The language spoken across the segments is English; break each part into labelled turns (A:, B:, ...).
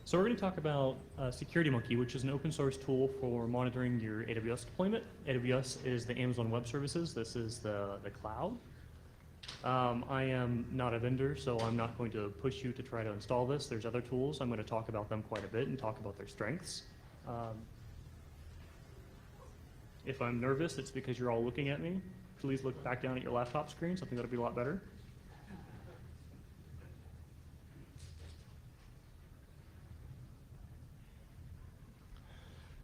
A: So we're going to talk about SecurityMonkey, which is an open source tool for monitoring your AWS deployment. AWS is the Amazon Web Services. This is the cloud. I am not a vendor, so I'm not going to push you to try to install this. There's other tools. I'm going to talk about them quite a bit and talk about their strengths. If I'm nervous, it's because you're all looking at me. Please look back down at your laptop screen. Something that'll be a lot better.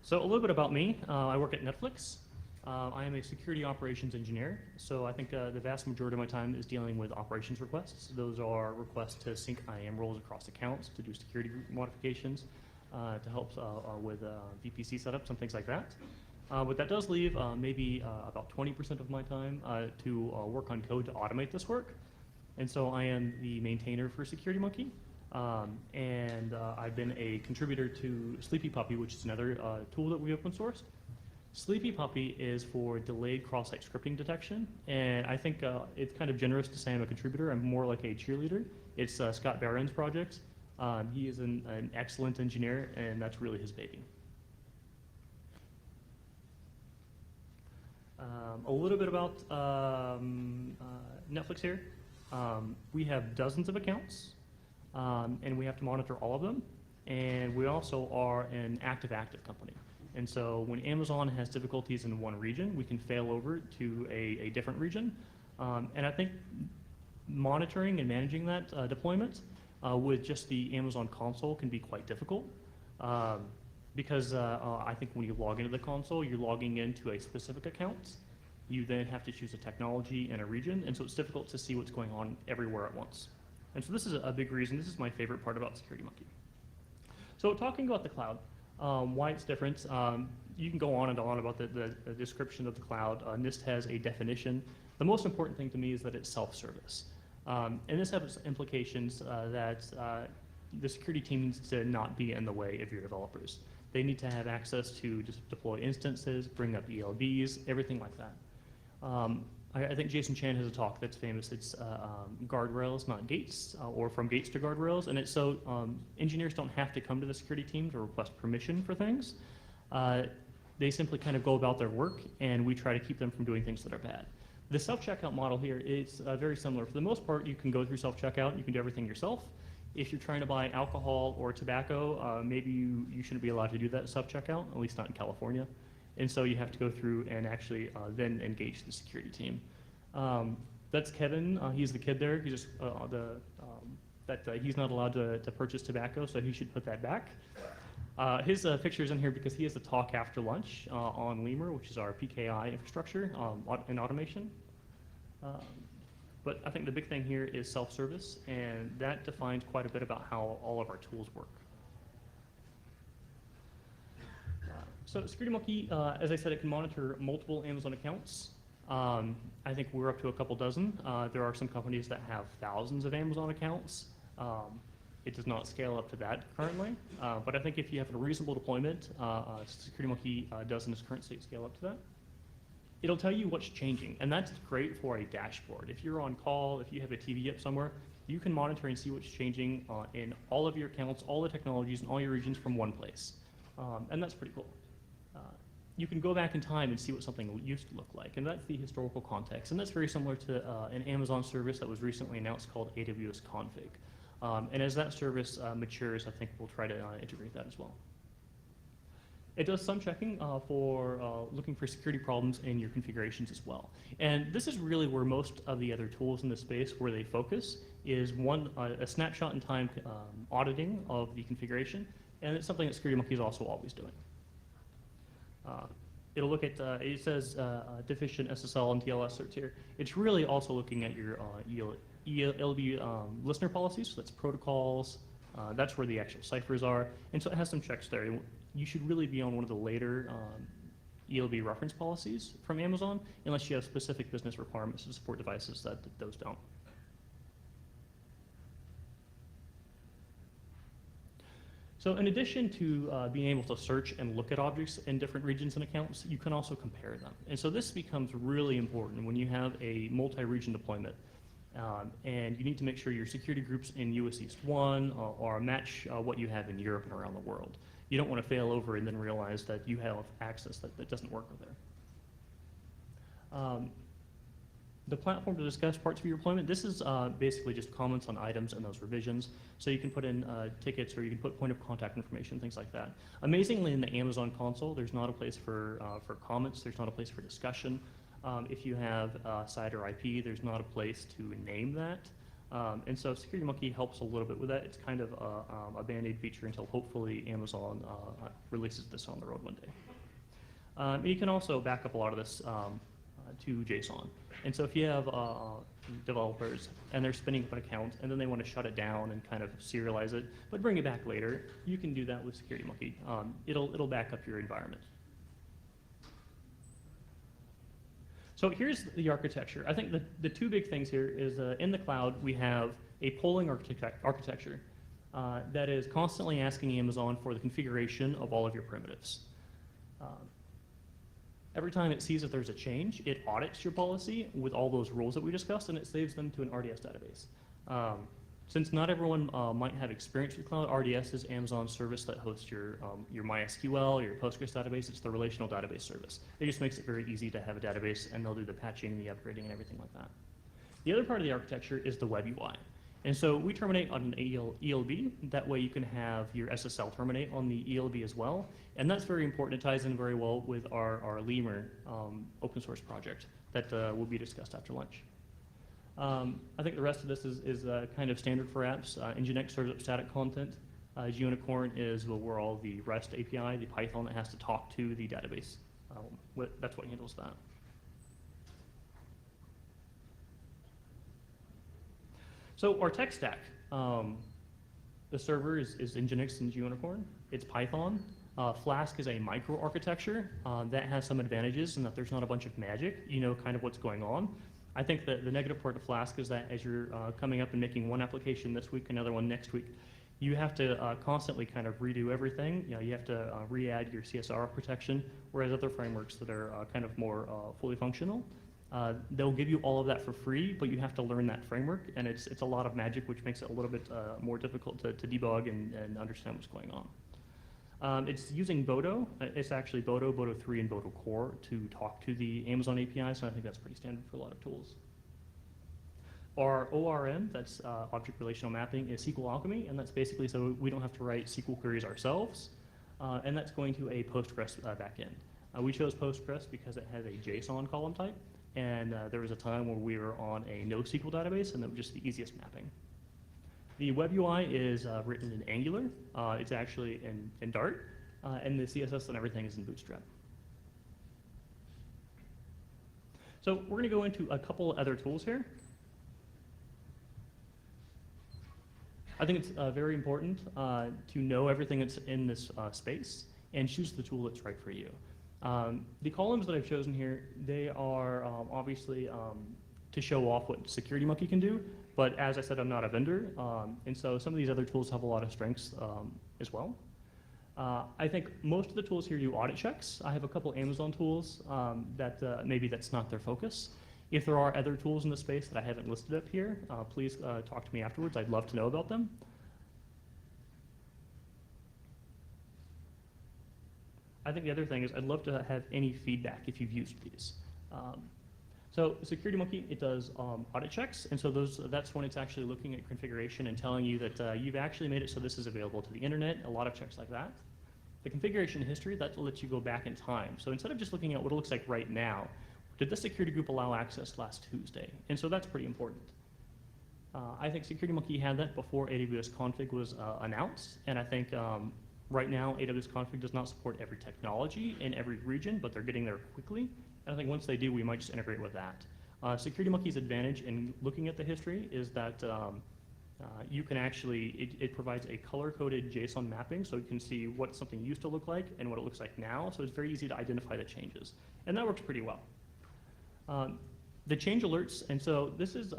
A: So a little bit about me. I work at Netflix. I am a security operations engineer. So I think the vast majority of my time is dealing with operations requests. Those are requests to sync IAM roles across accounts, to do security modifications, to help with VPC setups and things like that. But that does leave maybe about 20% of my time to work on code to automate this work. And so I am the maintainer for SecurityMonkey. And I've been a contributor to Sleepy Puppy, which is another tool that we open sourced. Sleepy Puppy is for delayed cross-site scripting detection, and I think it's kind of generous to say I'm a contributor. I'm more like a cheerleader. It's Scott Barron's project. He is an excellent engineer, and that's really his baby. A little bit about Netflix here. We have dozens of accounts. And we have to monitor all of them. And we also are an active company. And so when Amazon has difficulties in one region, we can fail over to a different region. And I think monitoring and managing that deployment with just the Amazon console can be quite difficult. Because I think when you log into the console, you're logging into a specific account. You then have to choose a technology and a region. And so it's difficult to see what's going on everywhere at once. And so this is a big reason. This is my favorite part about SecurityMonkey. So talking about the cloud, why it's different, you can go on and on about the description of the cloud. NIST has a definition. The most important thing to me is that it's self-service. And this has implications that the security team needs to not be in the way of your developers. They need to have access to just deploy instances, bring up ELBs, everything like that. I think Jason Chan has a talk that's famous. It's guardrails, not gates, or from gates to guardrails. And it's so engineers don't have to come to the security team to request permission for things. They simply kind of go about their work, and we try to keep them from doing things that are bad. The self-checkout model here is very similar. For the most part, you can go through self-checkout. You can do everything yourself. If you're trying to buy alcohol or tobacco, maybe you shouldn't be allowed to do that self-checkout, at least not in California. And so you have to go through and actually then engage the security team. That's Kevin. He's the kid there. He's just he's not allowed to purchase tobacco, so he should put that back. His picture is in here because he has a talk after lunch on Lemur, which is our PKI infrastructure in automation. But I think the big thing here is self-service, and that defines quite a bit about how all of our tools work. So SecurityMonkey, as I said, it can monitor multiple Amazon accounts. I think we're up to a couple dozen. There are some companies that have thousands of Amazon accounts. It does not scale up to that currently, but I think if you have a reasonable deployment, SecurityMonkey does in its current state scale up to that. It'll tell you what's changing, and that's great for a dashboard. If you're on call, if you have a TV up somewhere, you can monitor and see what's changing in all of your accounts, all the technologies, and all your regions from one place. And that's pretty cool. You can go back in time and see what something used to look like, and that's the historical context. And that's very similar to an Amazon service that was recently announced called AWS Config. And as that service matures, I think we'll try to integrate that as well. It does some checking for looking for security problems in your configurations as well. And this is really where most of the other tools in the space where they focus is one, a snapshot in time auditing of the configuration, and it's something that SecurityMonkey is also always doing. It'll look at, it says deficient SSL and TLS certs here. It's really also looking at your ELB listener policies, so that's protocols, that's where the actual ciphers are, and so it has some checks there. You should really be on one of the later ELB reference policies from Amazon, unless you have specific business requirements to support devices that those don't. So in addition to being able to search and look at objects in different regions and accounts, you can also compare them. And so this becomes really important when you have a multi-region deployment. And you need to make sure your security groups in US East 1 are match what you have in Europe and around the world. You don't want to fail over and then realize that you have access that doesn't work over there. The platform to discuss parts of your deployment, this is basically just comments on items and those revisions. So you can put in tickets, or you can put point of contact information, things like that. Amazingly, in the Amazon console, there's not a place for comments. There's not a place for discussion. If you have site or IP, there's not a place to name that. And so SecurityMonkey helps a little bit with that. It's kind of a Band-Aid feature until hopefully Amazon releases this on the road one day. You can also back up a lot of this to JSON. And so if you have developers and they're spinning up an account and then they want to shut it down and kind of serialize it, but bring it back later, you can do that with SecurityMonkey. It'll back up your environment. So here's the architecture. I think the two big things here is in the cloud, we have a polling architecture that is constantly asking Amazon for the configuration of all of your primitives. Every time it sees that there's a change, it audits your policy with all those rules that we discussed, and it saves them to an RDS database. Since not everyone might have experience with cloud, RDS is Amazon's service that hosts your MySQL, your Postgres database. It's the relational database service. It just makes it very easy to have a database, and they'll do the patching and the upgrading and everything like that. The other part of the architecture is the web UI. And so we terminate on an ELB. That way you can have your SSL terminate on the ELB as well. And that's very important. It ties in very well with our Lemur open source project that will be discussed after lunch. I think the rest of this is kind of standard for apps. Nginx serves up static content. Unicorn is where all the REST API, the Python that has to talk to the database. That's what handles that. So our tech stack, the server is Nginx and Unicorn. It's Python. Flask is a microarchitecture that has some advantages in that there's not a bunch of magic. You know kind of what's going on. I think that the negative part of Flask is that as you're coming up and making one application this week, another one next week, you have to constantly kind of redo everything. You know, you have to re-add your CSR protection, whereas other frameworks that are kind of more fully functional, they'll give you all of that for free, but you have to learn that framework, and it's a lot of magic, which makes it a little bit more difficult to debug and understand what's going on. It's using Bodo. It's actually Bodo, Bodo 3, and Bodo Core to talk to the Amazon API, so I think that's pretty standard for a lot of tools. Our ORM, that's Object Relational Mapping, is SQL Alchemy, and that's basically so we don't have to write SQL queries ourselves, and that's going to a Postgres backend. We chose Postgres because it has a JSON column type, and there was a time where we were on a NoSQL database, and that was just the easiest mapping. The web UI is written in Angular. It's actually in Dart, and the CSS and everything is in Bootstrap. So we're going to go into a couple other tools here. I think it's very important to know everything that's in this space and choose the tool that's right for you. The columns that I've chosen here, they are obviously to show off what SecurityMonkey can do, but as I said, I'm not a vendor, and so some of these other tools have a lot of strengths as well. I think most of the tools here do audit checks. I have a couple Amazon tools that maybe that's not their focus. If there are other tools in the space that I haven't listed up here, please talk to me afterwards. I'd love to know about them. I think the other thing is I'd love to have any feedback if you've used these. So SecurityMonkey, it does audit checks, and so that's when it's actually looking at configuration and telling you that you've actually made it so this is available to the internet, a lot of checks like that. The configuration history, that lets you go back in time. So instead of just looking at what it looks like right now, did the security group allow access last Tuesday? And so that's pretty important. I think SecurityMonkey had that before AWS config was announced, and I think right now AWS config does not support every technology in every region, but they're getting there quickly. And I think once they do, we might just integrate with that. SecurityMonkey's advantage in looking at the history is that you can actually, it provides a color-coded JSON mapping, so you can see what something used to look like and what it looks like now, so it's very easy to identify the changes. And that works pretty well. The change alerts, and so this is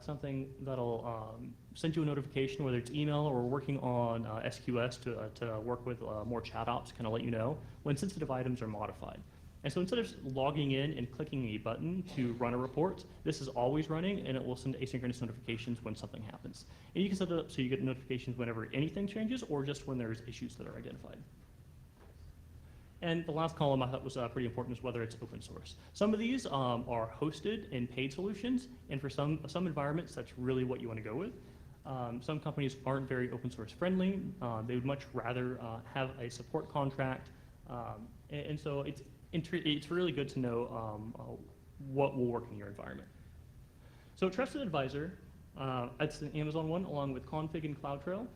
A: something that'll send you a notification, whether it's email or we're working on SQS to work with more chat ops, kind of let you know when sensitive items are modified. And so instead of logging in and clicking a button to run a report, this is always running, and it will send asynchronous notifications when something happens. And you can set it up so you get notifications whenever anything changes or just when there's issues that are identified. And the last column I thought was pretty important is whether it's open source. Some of these are hosted in paid solutions, and for some environments, that's really what you want to go with. Some companies aren't very open source friendly. They would much rather have a support contract, and so it's really good to know what will work in your environment. So Trusted Advisor, that's the Amazon one, along with Config and CloudTrail.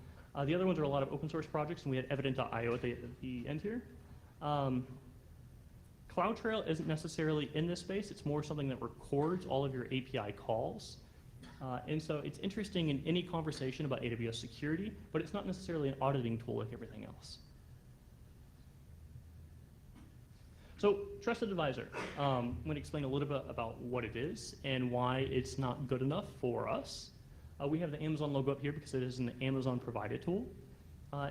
A: The other ones are a lot of open source projects, and we had evident.io at the end here. CloudTrail isn't necessarily in this space. It's more something that records all of your API calls. And so it's interesting in any conversation about AWS security, but it's not necessarily an auditing tool like everything else. So Trusted Advisor, I'm going to explain a little bit about what it is and why it's not good enough for us. We have the Amazon logo up here because it is an Amazon provided tool.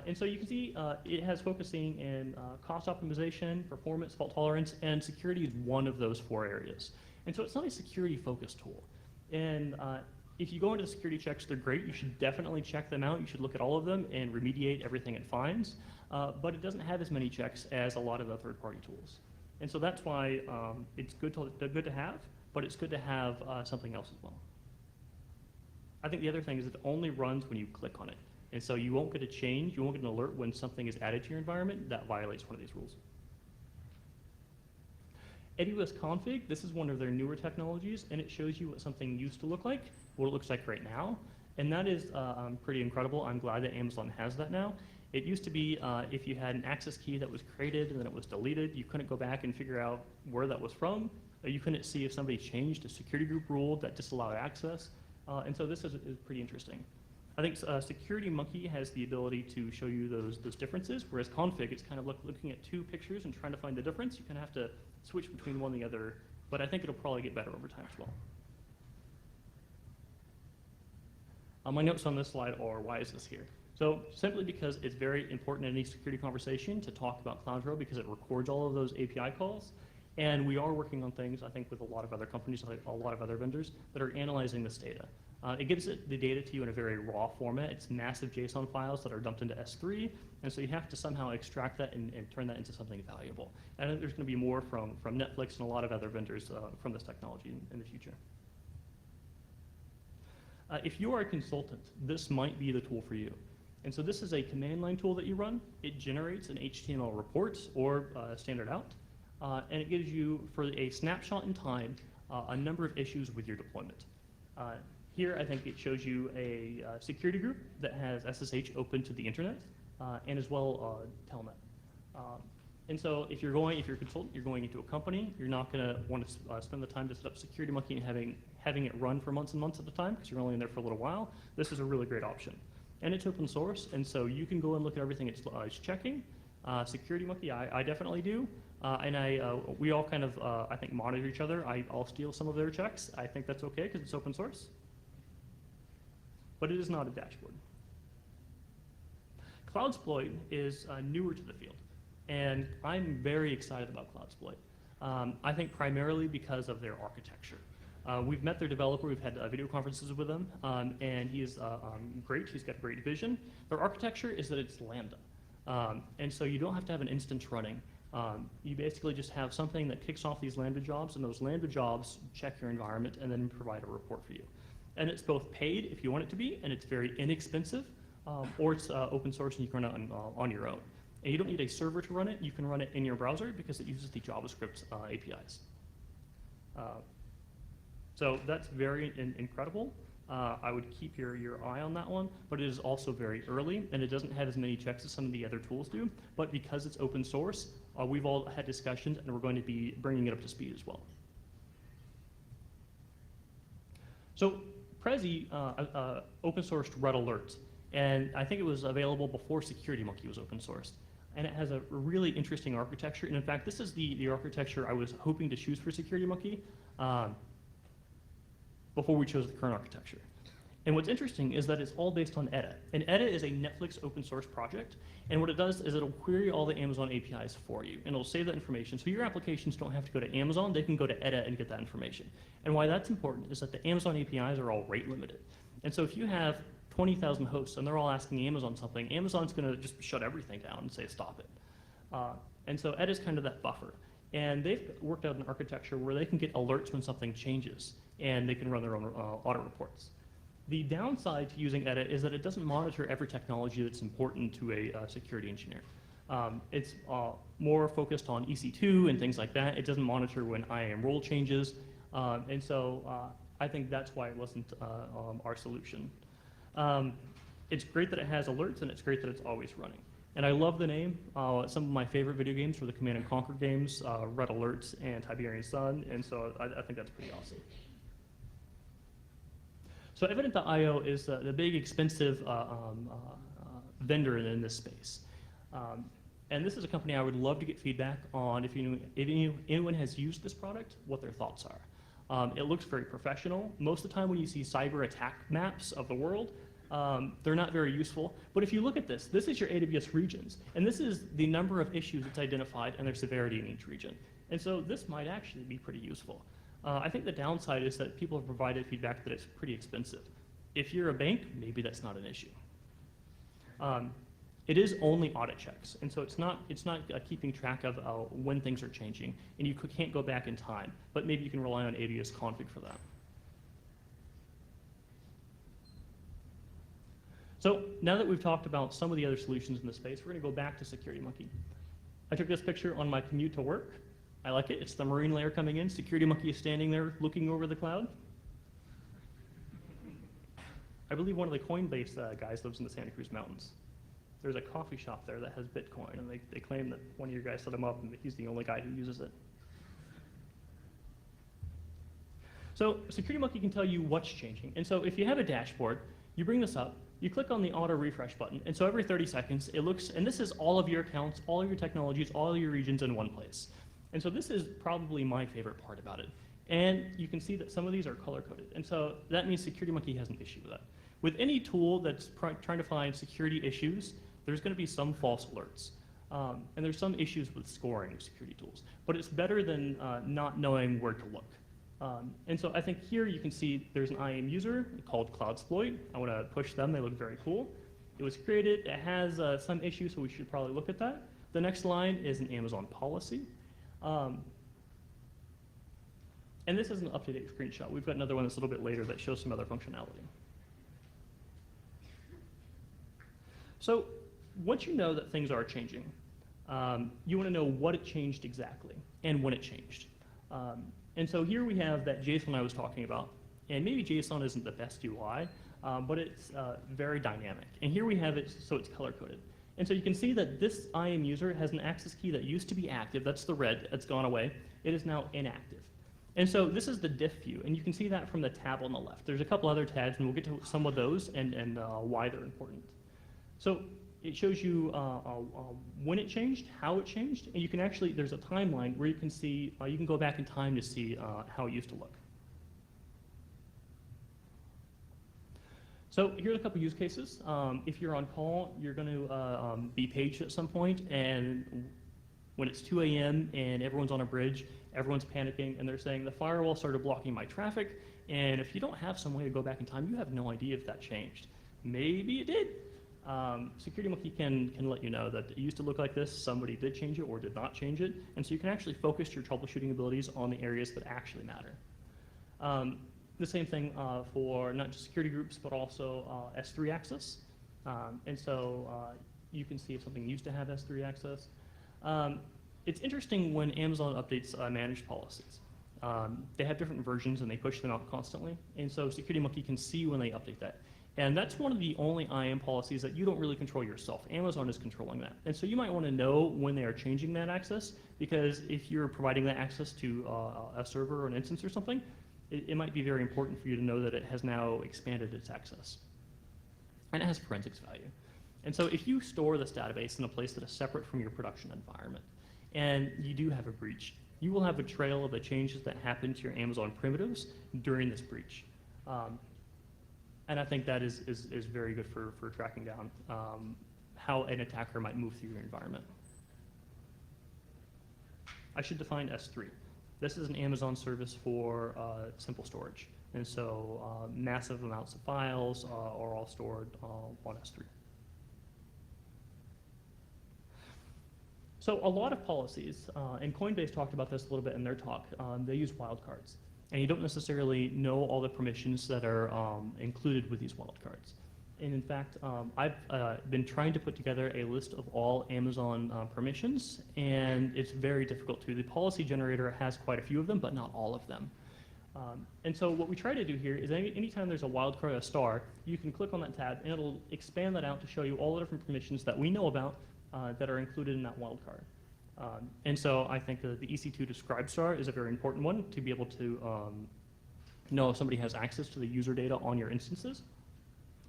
A: And so you can see it has focusing in cost optimization, performance, fault tolerance, and security is one of those 4 areas. And so it's not a security focused tool. And if you go into the security checks, they're great. You should definitely check them out. You should look at all of them and remediate everything it finds. But it doesn't have as many checks as a lot of the third-party tools. And so that's why it's good to have, but it's good to have something else as well. I think the other thing is it only runs when you click on it. And so you won't get a change, you won't get an alert when something is added to your environment that violates one of these rules. AWS Config, this is one of their newer technologies, and it shows you what something used to look like, what it looks like right now. And that is pretty incredible. I'm glad that Amazon has that now. It used to be if you had an access key that was created and then it was deleted, you couldn't go back and figure out where that was from. You couldn't see if somebody changed a security group rule that disallowed access. And so this is pretty interesting. I think SecurityMonkey has the ability to show you those differences, whereas Config, it's kind of looking at 2 pictures and trying to find the difference. You kind of have to switch between one and the other, but I think it'll probably get better over time as well. My notes on this slide are, why is this here? So simply because it's very important in any security conversation to talk about CloudTrail because it records all of those API calls. And we are working on things, I think, with a lot of other companies, like a lot of other vendors that are analyzing this data. It gives the data to you in a very raw format. It's massive JSON files that are dumped into S3, and so you have to somehow extract that and turn that into something valuable. And I think there's going to be more from Netflix and a lot of other vendors from this technology in the future. If you are a consultant, this might be the tool for you. And so this is a command line tool that you run. It generates an HTML report or standard out, and it gives you, for a snapshot in time, a number of issues with your deployment. Here, I think it shows you a security group that has SSH open to the internet, and as well Telnet. And so if you're a consultant, you're going into a company, you're not going to want to spend the time to set up SecurityMonkey and having it run for months and months at a time because you're only in there for a little while. This is a really great option. And it's open source, and so you can go and look at everything it's checking. SecurityMonkey, I definitely do. And we all kind of, I think, monitor each other. I'll steal some of their checks. I think that's okay because it's open source. But it is not a dashboard. CloudSploit is newer to the field, and I'm very excited about CloudSploit. I think primarily because of their architecture. We've met their developer, we've had video conferences with him, and he is great, he's got great vision. Their architecture is that it's Lambda, and so you don't have to have an instance running. You basically just have something that kicks off these Lambda jobs, and those Lambda jobs check your environment and then provide a report for you. And it's both paid if you want it to be, and it's very inexpensive, or it's open source and you can run it on your own. And you don't need a server to run it, you can run it in your browser because it uses the JavaScript APIs. So that's very incredible. I would keep your eye on that one, but it is also very early, and it doesn't have as many checks as some of the other tools do, but because it's open source, we've all had discussions, and we're going to be bringing it up to speed as well. So Prezi open sourced Red Alert, and I think it was available before SecurityMonkey was open sourced. And it has a really interesting architecture, and in fact, this is the architecture I was hoping to choose for SecurityMonkey before we chose the current architecture. And what's interesting is that it's all based on Edda. And Edda is a Netflix open source project. And what it does is it'll query all the Amazon APIs for you. And it'll save that information. So your applications don't have to go to Amazon. They can go to Edda and get that information. And why that's important is that the Amazon APIs are all rate limited. And so if you have 20,000 hosts and they're all asking Amazon something, Amazon's going to just shut everything down and say stop it. And so Edda is kind of that buffer. And they've worked out an architecture where they can get alerts when something changes. And they can run their own audit reports. The downside to using Edda is that it doesn't monitor every technology that's important to a security engineer. It's more focused on EC2 and things like that. It doesn't monitor when IAM role changes. And so I think that's why it wasn't our solution. It's great that it has alerts, and it's great that it's always running. And I love the name. Some of my favorite video games were the Command and Conquer games, Red Alerts and Tiberian Sun, and so I think that's pretty awesome. So Evident.io is the big, expensive vendor in this space. And this is a company I would love to get feedback on if anyone has used this product, what their thoughts are. It looks very professional. Most of the time when you see cyber attack maps of the world, they're not very useful. But if you look at this, this is your AWS regions. And this is the number of issues it's identified and their severity in each region. And so this might actually be pretty useful. I think the downside is that people have provided feedback that it's pretty expensive. If you're a bank, maybe that's not an issue. It is only audit checks, and so it's not keeping track of when things are changing, and you can't go back in time, but maybe you can rely on AWS config for that. So now that we've talked about some of the other solutions in the space, we're going to go back to SecurityMonkey. I took this picture on my commute to work. I like it. It's the marine layer coming in. SecurityMonkey is standing there looking over the cloud. I believe one of the Coinbase guys lives in the Santa Cruz Mountains. There's a coffee shop there that has Bitcoin, and they claim that one of your guys set him up and that he's the only guy who uses it. So SecurityMonkey can tell you what's changing. And so if you have a dashboard, you bring this up, you click on the auto refresh button, and so every 30 seconds it looks, and this is all of your accounts, all of your technologies, all of your regions in one place. And so this is probably my favorite part about it. And you can see that some of these are color-coded. And so that means SecurityMonkey has an issue with that. With any tool that's trying to find security issues, there's going to be some false alerts. And there's some issues with scoring of security tools. But it's better than not knowing where to look. And so I think here you can see there's an IAM user called Cloud Security. I want to push them. They look very cool. It was created. It has some issues, so we should probably look at that. The next line is an Amazon policy. And this is an up-to-date screenshot. We've got another one that's a little bit later that shows some other functionality. So once you know that things are changing, you want to know what it changed exactly and when it changed. And so here we have that JSON I was talking about. And maybe JSON isn't the best UI, but it's very dynamic. And here we have it so it's color-coded. And so you can see that this IAM user has an access key that used to be active. That's the red. It's gone away. It is now inactive. And so this is the diff view, and you can see that from the tab on the left. There's a couple other tabs, and we'll get to some of those and why they're important. So it shows you when it changed, how it changed, and you can actually, there's a timeline where you can see, you can go back in time to see how it used to look. So here's a couple use cases. If you're on call, you're going to be paged at some point, and when it's 2 a.m. and everyone's on a bridge, everyone's panicking, and they're saying the firewall started blocking my traffic, and if you don't have some way to go back in time, you have no idea if that changed. Maybe it did. SecurityMonkey can let you know that it used to look like this, somebody did change it or did not change it, and so you can actually focus your troubleshooting abilities on the areas that actually matter. The same thing for not just security groups, but also S3 access. And so you can see if something used to have S3 access. It's interesting when Amazon updates managed policies. They have different versions and they push them out constantly. And so SecurityMonkey can see when they update that. And that's one of the only IAM policies that you don't really control yourself. Amazon is controlling that. And so you might want to know when they are changing that access, because if you're providing that access to a server or an instance or something, it might be very important for you to know that it has now expanded its access. And it has forensics value. And so if you store this database in a place that is separate from your production environment, and you do have a breach, you will have a trail of the changes that happened to your Amazon primitives during this breach. And I think that is very good for tracking down how an attacker might move through your environment. I should define S3. This is an Amazon service for simple storage. And so massive amounts of files are all stored on S3. So a lot of policies, and Coinbase talked about this a little bit in their talk, they use wildcards. And you don't necessarily know all the permissions that are included with these wildcards. And in fact, I've been trying to put together a list of all Amazon permissions, and it's very difficult to. The policy generator has quite a few of them, but not all of them. And so what we try to do here is anytime there's a wildcard, a star, you can click on that tab, and it'll expand that out to show you all the different permissions that we know about that are included in that wildcard. And so I think the EC2 describe star is a very important one to be able to know if somebody has access to the user data on your instances.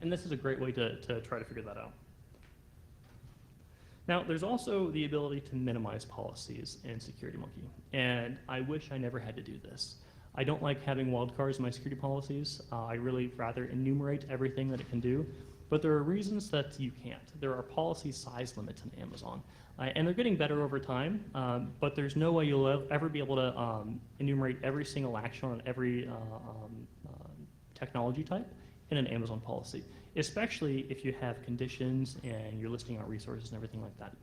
A: And this is a great way to try to figure that out. Now, there's also the ability to minimize policies in SecurityMonkey. And I wish I never had to do this. I don't like having wildcards in my security policies. I really rather enumerate everything that it can do. But there are reasons that you can't. There are policy size limits in Amazon. And they're getting better over time, but there's no way you'll ever be able to enumerate every single action on every technology type in an Amazon policy, especially if you have conditions and you're listing out resources and everything like that.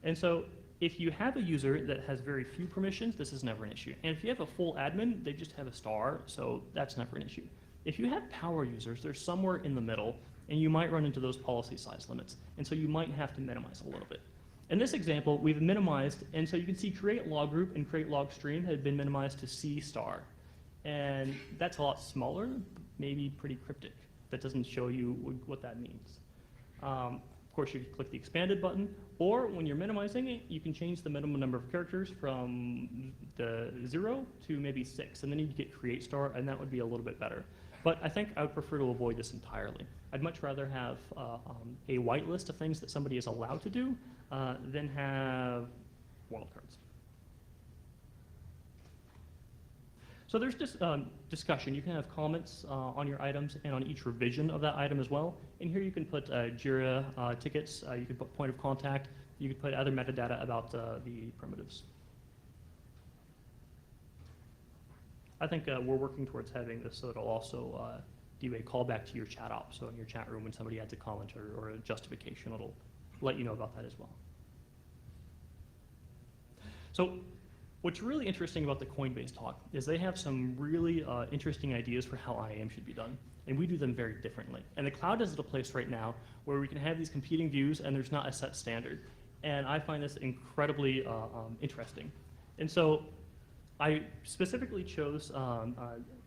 A: And so if you have a user that has very few permissions, this is never an issue. And if you have a full admin, they just have a star, so that's never an issue. If you have power users, they're somewhere in the middle, and you might run into those policy size limits. And so you might have to minimize a little bit. In this example, we've minimized, and so you can see create log group and create log stream had been minimized to C star. And that's a lot smaller, maybe pretty cryptic. That doesn't show you what that means. Of course, you can click the expanded button, or when you're minimizing it, you can change the minimum number of characters from the 0 to maybe 6, and then you get create star, and that would be a little bit better. But I think I would prefer to avoid this entirely. I'd much rather have a whitelist of things that somebody is allowed to do than have wildcards. So there's just discussion. You can have comments on your items and on each revision of that item as well. And here you can put JIRA tickets, you can put point of contact, you can put other metadata about the primitives. I think we're working towards having this so it'll also do a callback to your chat op. So in your chat room, when somebody adds a comment or a justification, it'll let you know about that as well. So what's really interesting about the Coinbase talk is they have some really interesting ideas for how IAM should be done. And we do them very differently. And the cloud is at a place right now where we can have these competing views and there's not a set standard. And I find this incredibly interesting. And so I specifically chose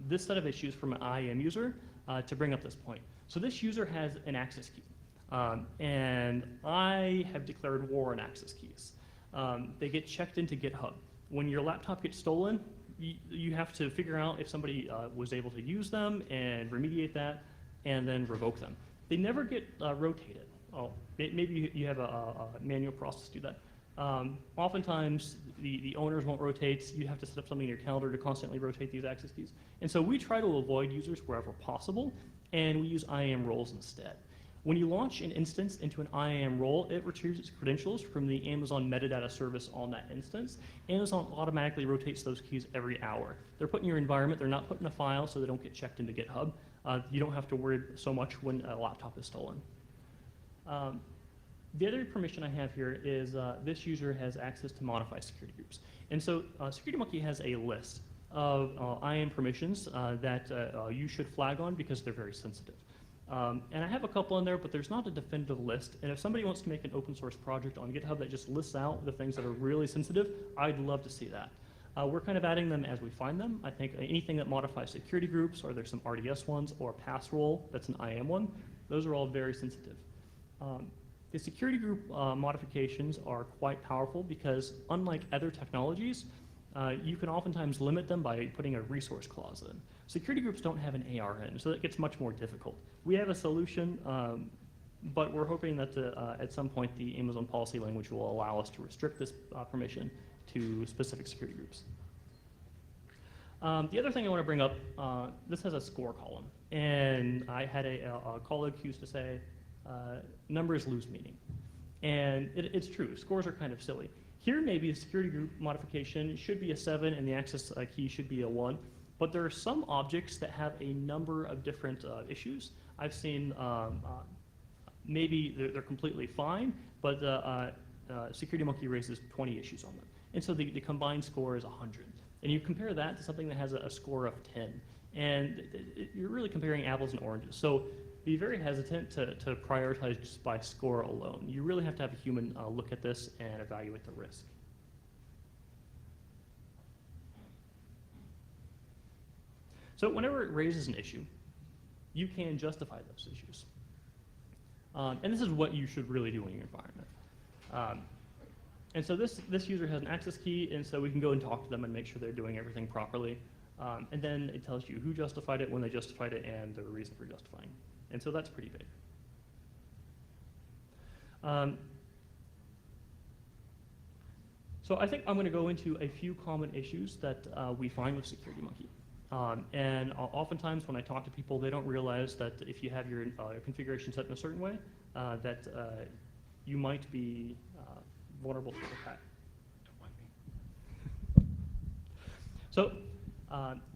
A: this set of issues from an IAM user to bring up this point. So this user has an access key. And I have declared war on access keys. They get checked into GitHub. When your laptop gets stolen, you have to figure out if somebody was able to use them and remediate that and then revoke them. They never get rotated. Oh, maybe you have a manual process to do that. Oftentimes, the owners won't rotate. You have to set up something in your calendar to constantly rotate these access keys. And so we try to avoid users wherever possible, and we use IAM roles instead. When you launch an instance into an IAM role, it retrieves its credentials from the Amazon metadata service on that instance. Amazon automatically rotates those keys every hour. They're put in your environment. They're not put in a file, so they don't get checked into GitHub. You don't have to worry so much when a laptop is stolen. The other permission I have here is this user has access to modify security groups. And so SecurityMonkey has a list of IAM permissions that you should flag on because they're very sensitive. And I have a couple in there, but there's not a definitive list. And if somebody wants to make an open source project on GitHub that just lists out the things that are really sensitive, I'd love to see that. We're kind of adding them as we find them. I think anything that modifies security groups, or there's some RDS ones, or pass role that's an IAM one, those are all very sensitive. The security group modifications are quite powerful because unlike other technologies, you can oftentimes limit them by putting a resource clause in. Security groups don't have an ARN, so that gets much more difficult. We have a solution, but we're hoping that at some point the Amazon policy language will allow us to restrict this permission to specific security groups. The other thing I want to bring up, this has a score column. And I had a colleague who used to say, numbers lose meaning. And it's true, scores are kind of silly. Here, maybe a security group modification should be a 7 and the access key should be a 1. But there are some objects that have a number of different issues. I've seen maybe they're completely fine, but SecurityMonkey raises 20 issues on them. And so the combined score is 100. And you compare that to something that has a score of 10. And you're really comparing apples and oranges. So be very hesitant to prioritize just by score alone. You really have to have a human look at this and evaluate the risk. So whenever it raises an issue, you can justify those issues. And this is what you should really do in your environment. And so this user has an access key, and so we can go and talk to them and make sure they're doing everything properly. And then it tells you who justified it, when they justified it, and the reason for justifying. And so that's pretty big. So I think I'm going to go into a few common issues that we find with SecurityMonkey. And oftentimes when I talk to people, they don't realize that if you have your configuration set in a certain way, that you might be vulnerable to attack. Don't mind me. So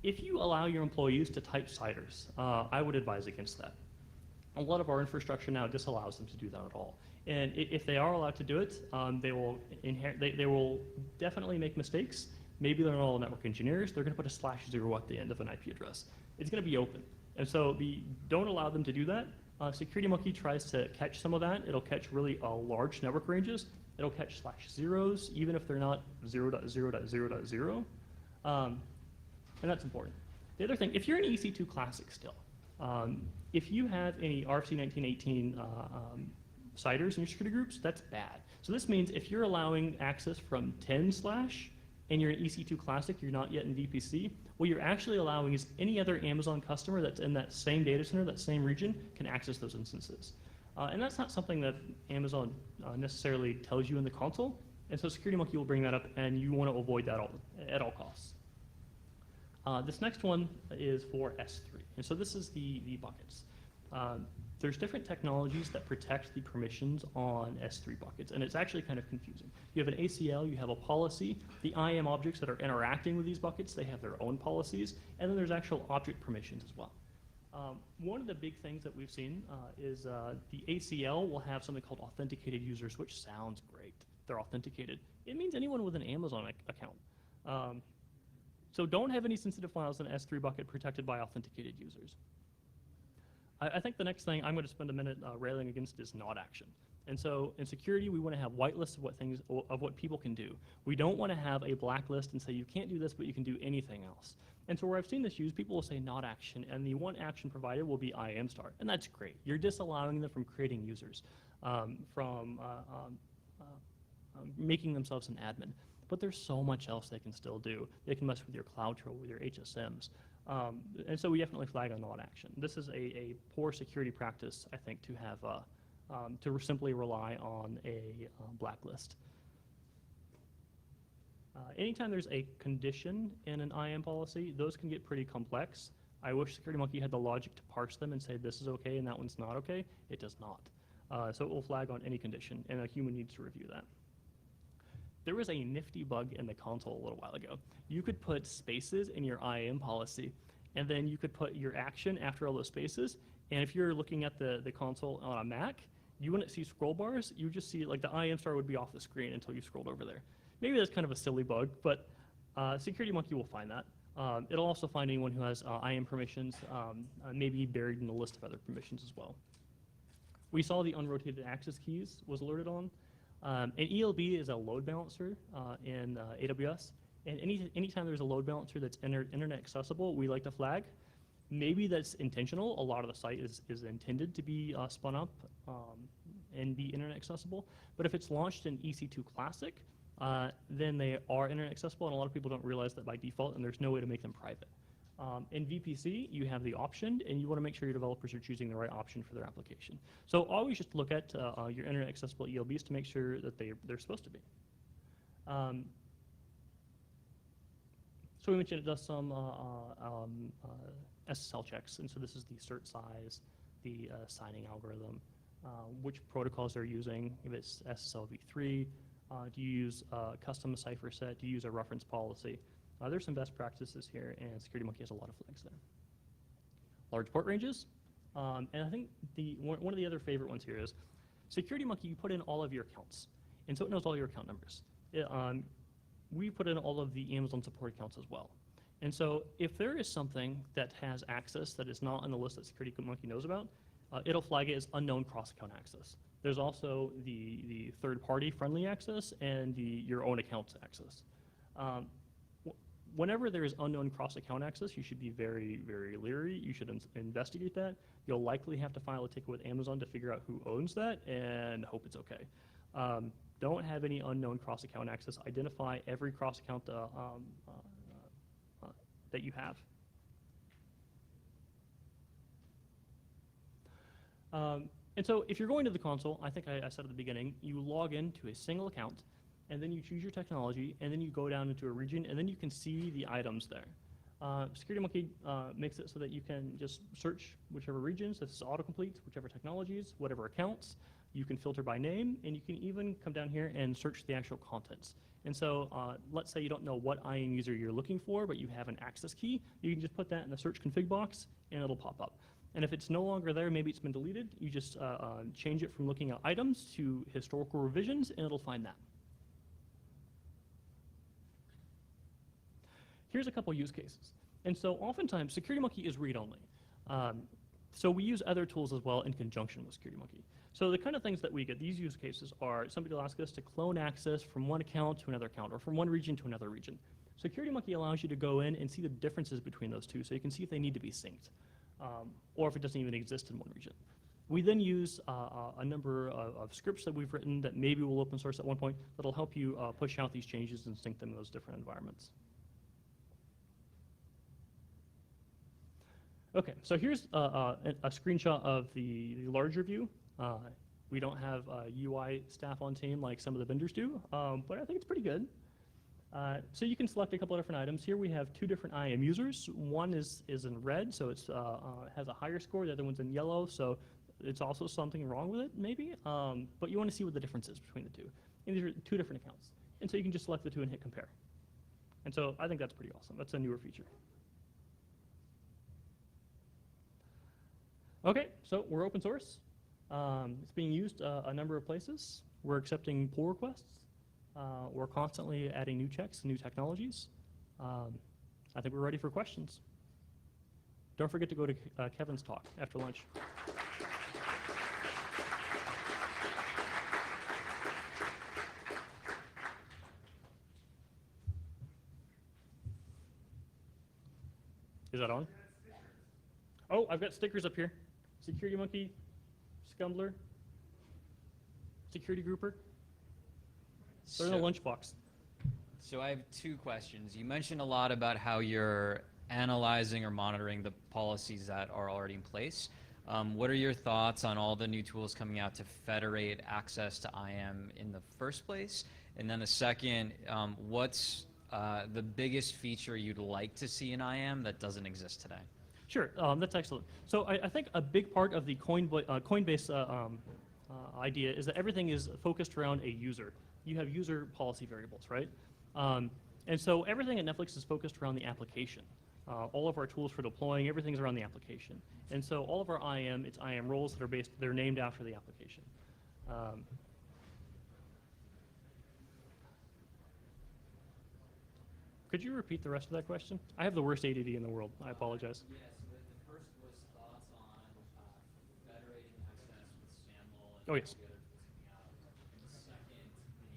A: if you allow your employees to type CIDRs, I would advise against that. A lot of our infrastructure now disallows them to do that at all. And if they are allowed to do it, they will definitely make mistakes. Maybe they're not all network engineers. They're going to put a /0 at the end of an IP address. It's going to be open. And so don't allow them to do that. SecurityMonkey tries to catch some of that. It'll catch really large network ranges. It'll catch /0s, even if they're not 0.0.0.0. And that's important. The other thing, if you're an EC2 Classic still, if you have any RFC 1918 CIDRs in your security groups, that's bad. So this means if you're allowing access from 10/ and you're an EC2 Classic, you're not yet in VPC, what you're actually allowing is any other Amazon customer that's in that same data center, that same region, can access those instances. And that's not something that Amazon necessarily tells you in the console. And so SecurityMonkey will bring that up, and you want to avoid that at all costs. This next one is for S3. And so this is the buckets. There's different technologies that protect the permissions on S3 buckets, and it's actually kind of confusing. You have an ACL, you have a policy. The IAM objects that are interacting with these buckets, they have their own policies, and then there's actual object permissions as well. One of the big things that we've seen is the ACL will have something called authenticated users, which sounds great. They're authenticated. It means anyone with an Amazon account. So don't have any sensitive files in an S3 bucket protected by authenticated users. I think the next thing I'm going to spend a minute railing against is not action. And so in security, we want to have whitelists of what people can do. We don't want to have a blacklist and say you can't do this, but you can do anything else. And so where I've seen this used, people will say not action, and the one action provided will be IAM star, and that's great. You're disallowing them from creating users, from making themselves an admin. But there's so much else they can still do. They can mess with your CloudTrail, with your HSMs. And so we definitely flag on not action. This is a poor security practice, I think, to have to simply rely on a blacklist. Anytime there's a condition in an IAM policy, those can get pretty complex. I wish SecurityMonkey had the logic to parse them and say this is okay and that one's not okay. It does not. So it will flag on any condition, and a human needs to review that. There was a nifty bug in the console a little while ago. You could put spaces in your IAM policy, and then you could put your action after all those spaces. And if you're looking at the console on a Mac, you wouldn't see scroll bars. You would just see, like, the IAM star would be off the screen until you scrolled over there. Maybe that's kind of a silly bug, but SecurityMonkey will find that. It'll also find anyone who has IAM permissions, maybe buried in a list of other permissions as well. We saw the unrotated access keys was alerted on. An ELB is a load balancer in AWS, and anytime there's a load balancer that's internet accessible, we like to flag. Maybe that's intentional. A lot of the site is intended to be spun up and be internet accessible, but if it's launched in EC2 Classic, then they are internet accessible, and a lot of people don't realize that by default, and there's no way to make them private. In VPC, you have the option, and you want to make sure your developers are choosing the right option for their application. So always just look at your internet accessible ELBs to make sure that they're supposed to be. So we mentioned it does some SSL checks. And so this is the cert size, the signing algorithm, which protocols they're using, if it's SSL v3, do you use a custom cipher set, do you use a reference policy. There's some best practices here, and SecurityMonkey has a lot of flags there. Large port ranges, and I think one of the other favorite ones here is SecurityMonkey, you put in all of your accounts, and so it knows all your account numbers. We put in all of the Amazon support accounts as well. And so if there is something that has access that is not on the list that SecurityMonkey knows about, it'll flag it as unknown cross-account access. There's also the third-party friendly access and your own account's access. Whenever there is unknown cross-account access, you should be very, very leery. You should investigate that. You'll likely have to file a ticket with Amazon to figure out who owns that and hope it's okay. Don't have any unknown cross-account access. Identify every cross-account that you have. And so if you're going to the console, I think I said at the beginning, you log into a single account, and then you choose your technology, and then you go down into a region, and then you can see the items there. SecurityMonkey makes it so that you can just search whichever regions, this is autocomplete, whichever technologies, whatever accounts. You can filter by name, and you can even come down here and search the actual contents. And so let's say you don't know what IAM user you're looking for, but you have an access key. You can just put that in the search config box, and it'll pop up. And if it's no longer there, maybe it's been deleted, you just change it from looking at items to historical revisions, and it'll find that. Here's a couple use cases. And so oftentimes, SecurityMonkey is read-only. So we use other tools as well in conjunction with SecurityMonkey. So the kind of things that we get, these use cases are somebody will ask us to clone access from one account to another account or from one region to another region. SecurityMonkey allows you to go in and see the differences between those two, so you can see if they need to be synced or if it doesn't even exist in one region. We then use a number of scripts that we've written that maybe we'll open source at one point that'll help you push out these changes and sync them in those different environments. Okay, so here's a screenshot of the larger view. We don't have UI staff on team like some of the vendors do, but I think it's pretty good. So you can select a couple of different items. Here we have two different IAM users. One is in red, so it has a higher score. The other one's in yellow, so it's also something wrong with it, maybe. But you want to see what the difference is between the two. And these are two different accounts. And so you can just select the two and hit compare. And so I think that's pretty awesome. That's a newer feature. Okay, so we're open source. It's being used a number of places. We're accepting pull requests. We're constantly adding new checks and new technologies. I think we're ready for questions. Don't forget to go to Kevin's talk after lunch. Is that on? Oh, I've got stickers up here. SecurityMonkey, Scumbler, Security Grouper. They're in a lunchbox.
B: So I have two questions. You mentioned a lot about how you're analyzing or monitoring the policies that are already in place. What are your thoughts on all the new tools coming out to federate access to IAM in the first place? And then the second, what's the biggest feature you'd like to see in IAM that doesn't exist today?
A: Sure, that's excellent. So I think a big part of the Coinbase idea is that everything is focused around a user. You have user policy variables, right? And so everything at Netflix is focused around the application. All of our tools for deploying, everything's around the application. And so all of our IAM, it's IAM roles that are they're named after the application. Could you repeat the rest of that question? I have the worst ADD in the world. I apologize.
B: Yes, the first was thoughts on federating access with SAML and
A: oh, yes.
B: the other tools coming out. And the second being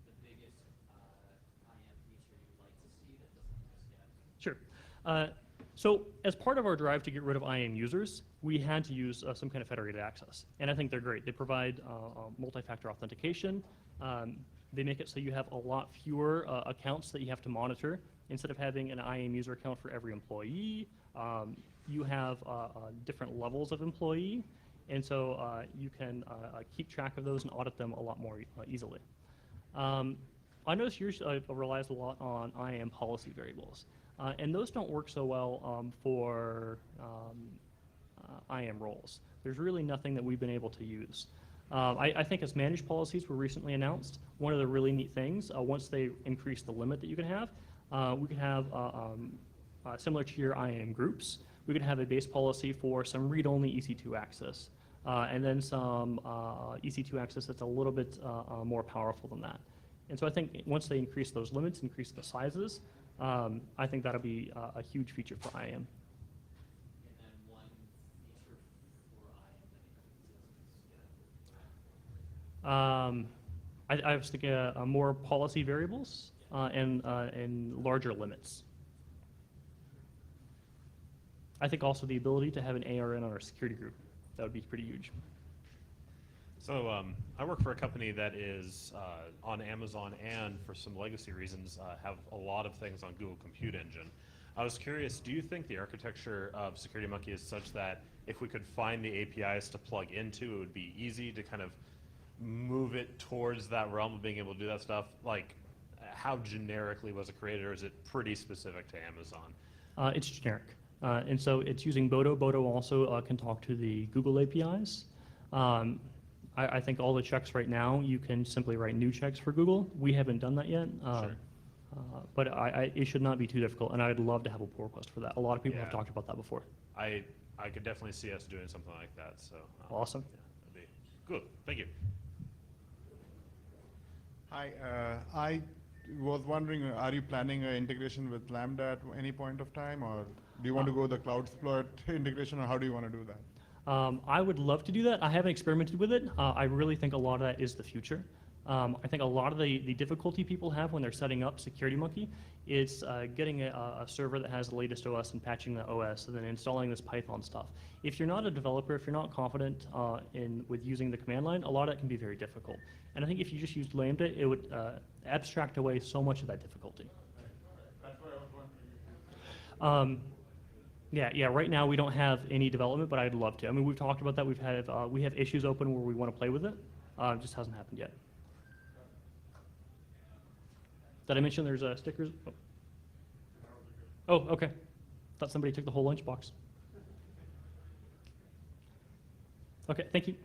B: the biggest IAM feature you'd like to see that doesn't exist yet.
A: Sure. So as part of our drive to get rid of IAM users, we had to use some kind of federated access. And I think they're great. They provide multi-factor authentication. They make it so you have a lot fewer accounts that you have to monitor. Instead of having an IAM user account for every employee, you have different levels of employee. And so you can keep track of those and audit them a lot more easily. I notice yours relies a lot on IAM policy variables. And those don't work so well for IAM roles. There's really nothing that we've been able to use. I think as managed policies were recently announced, one of the really neat things, once they increase the limit that you can have, we can have, similar to your IAM groups, we could have a base policy for some read-only EC2 access, and then some EC2 access that's a little bit more powerful than that. And so I think once they increase those limits, increase the sizes, I think that'll be a huge feature for IAM.
B: And then one feature for IAM that
A: I was thinking more policy variables and larger limits. I think also the ability to have an ARN on our security group. That would be pretty huge.
C: So I work for a company that is on Amazon and for some legacy reasons have a lot of things on Google Compute Engine. I was curious, do you think the architecture of SecurityMonkey is such that if we could find the APIs to plug into, it would be easy to kind of move it towards that realm of being able to do that stuff? Like, how generically was it created, or is it pretty specific to Amazon?
A: It's generic. And so it's using Bodo. Bodo also can talk to the Google APIs. I think all the checks right now, you can simply write new checks for Google. We haven't done that yet.
C: Sure.
A: But it should not be too difficult, and I'd love to have a pull request for that. A lot of people have
C: Yeah.
A: talked about that before.
C: I could definitely see us doing something like that. So
A: Awesome.
C: Yeah, that'd be good. Thank you.
D: Hi, I was wondering, are you planning an integration with Lambda at any point of time, or do you want to go the Cloud Exploit integration, or how do you want to do that?
A: I would love to do that. I haven't experimented with it. I really think a lot of that is the future. I think a lot of the difficulty people have when they're setting up SecurityMonkey is getting a server that has the latest OS and patching the OS and then installing this Python stuff. If you're not a developer, if you're not confident with using the command line, a lot of it can be very difficult. And I think if you just used Lambda, it would abstract away so much of that difficulty.
D: That's what I was wondering.
A: Yeah. Right now we don't have any development, but I'd love to. I mean, we've talked about that. We have issues open where we want to play with it. It just hasn't happened yet. Did I mention there's stickers? Oh, okay. Thought somebody took the whole lunchbox. Okay, thank you.